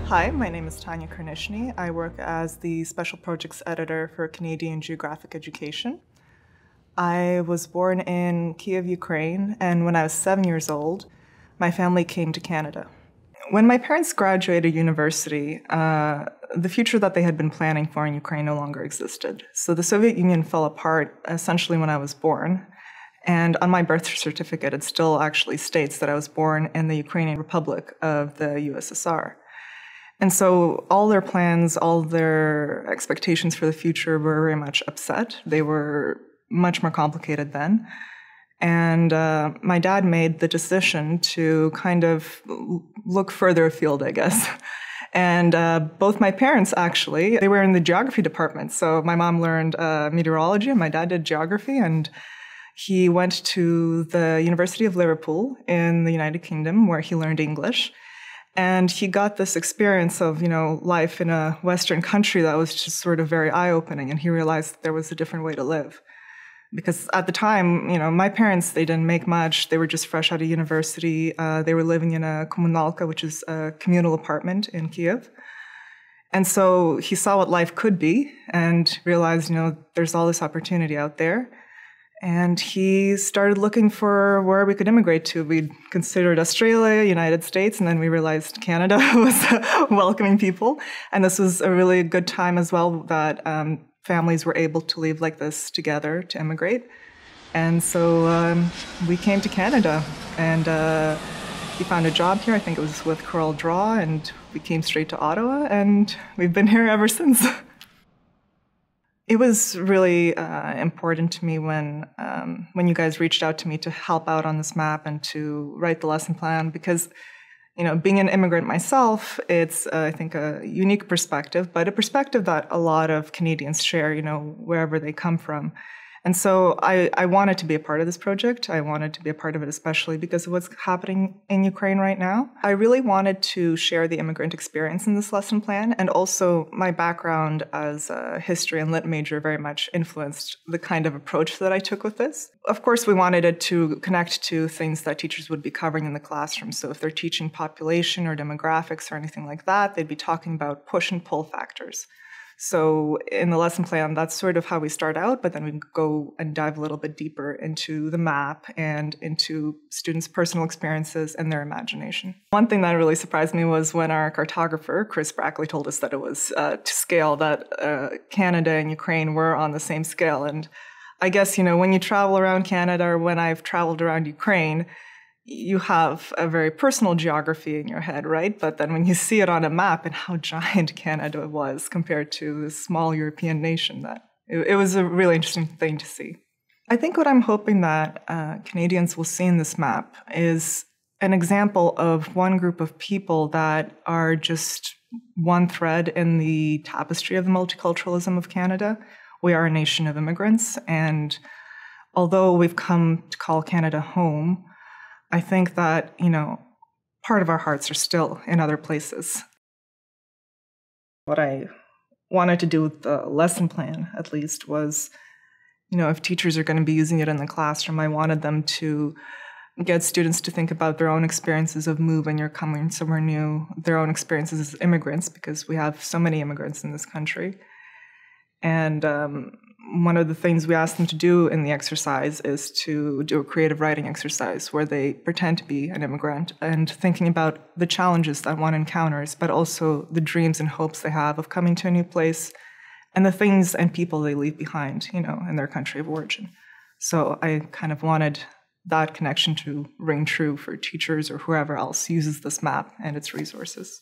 Hi, my name is Tanya Kirnishni. I work as the Special Projects Editor for Canadian Geographic Education. I was born in Kiev, Ukraine, and when I was 7 years old, my family came to Canada. When my parents graduated university, the future that they had been planning for in Ukraine no longer existed. So the Soviet Union fell apart essentially when I was born. And on my birth certificate, it still actually states that I was born in the Ukrainian Republic of the USSR. And so all their plans, all their expectations for the future were very much upset. They were much more complicated then. And my dad made the decision to kind of look further afield, I guess. And both my parents, actually, they were in the geography department. So my mom learned meteorology and my dad did geography. And he went to the University of Liverpool in the United Kingdom, where he learned English. And he got this experience of, life in a Western country that was just sort of very eye-opening. And he realized that there was a different way to live. Because at the time, my parents, they didn't make much. They were just fresh out of university. They were living in a kommunalka, which is a communal apartment in Kiev. And so he saw what life could be and realized, there's all this opportunity out there. And he started looking for where we could immigrate to. We'd considered Australia, United States, and then we realized Canada was welcoming people. And this was a really good time as well that families were able to leave like this together to immigrate. And so we came to Canada, and he found a job here. I think it was with Coral Draw, and we came straight to Ottawa, and we've been here ever since. It was really important to me when you guys reached out to me to help out on this map and to write the lesson plan, because being an immigrant myself, it's, I think, a unique perspective, but a perspective that a lot of Canadians share, wherever they come from. And so I wanted to be a part of this project. I wanted to be a part of it, especially because of what's happening in Ukraine right now. I really wanted to share the immigrant experience in this lesson plan, and also my background as a history and lit major very much influenced the kind of approach that I took with this. Of course, we wanted it to connect to things that teachers would be covering in the classroom. So if they're teaching population or demographics or anything like that, they'd be talking about push and pull factors. So in the lesson plan, that's sort of how we start out, but then we go and dive a little bit deeper into the map and into students' personal experiences and their imagination. One thing that really surprised me was when our cartographer, Chris Brackley, told us that it was to scale, that Canada and Ukraine were on the same scale. And I guess, when you travel around Canada, or when I've traveled around Ukraine, you have a very personal geography in your head, right? But then when you see it on a map and how giant Canada was compared to this small European nation, it was a really interesting thing to see. I think what I'm hoping that Canadians will see in this map is an example of one group of people that are just one thread in the tapestry of the multiculturalism of Canada. We are a nation of immigrants, and although we've come to call Canada home, I think that, part of our hearts are still in other places. What I wanted to do with the lesson plan, at least, was, if teachers are going to be using it in the classroom, I wanted them to get students to think about their own experiences of moving or coming somewhere new, their own experiences as immigrants, because we have so many immigrants in this country. And one of the things we asked them to do in the exercise is to do a creative writing exercise where they pretend to be an immigrant and thinking about the challenges that one encounters, but also the dreams and hopes they have of coming to a new place and the things and people they leave behind, in their country of origin. So I kind of wanted that connection to ring true for teachers or whoever else uses this map and its resources.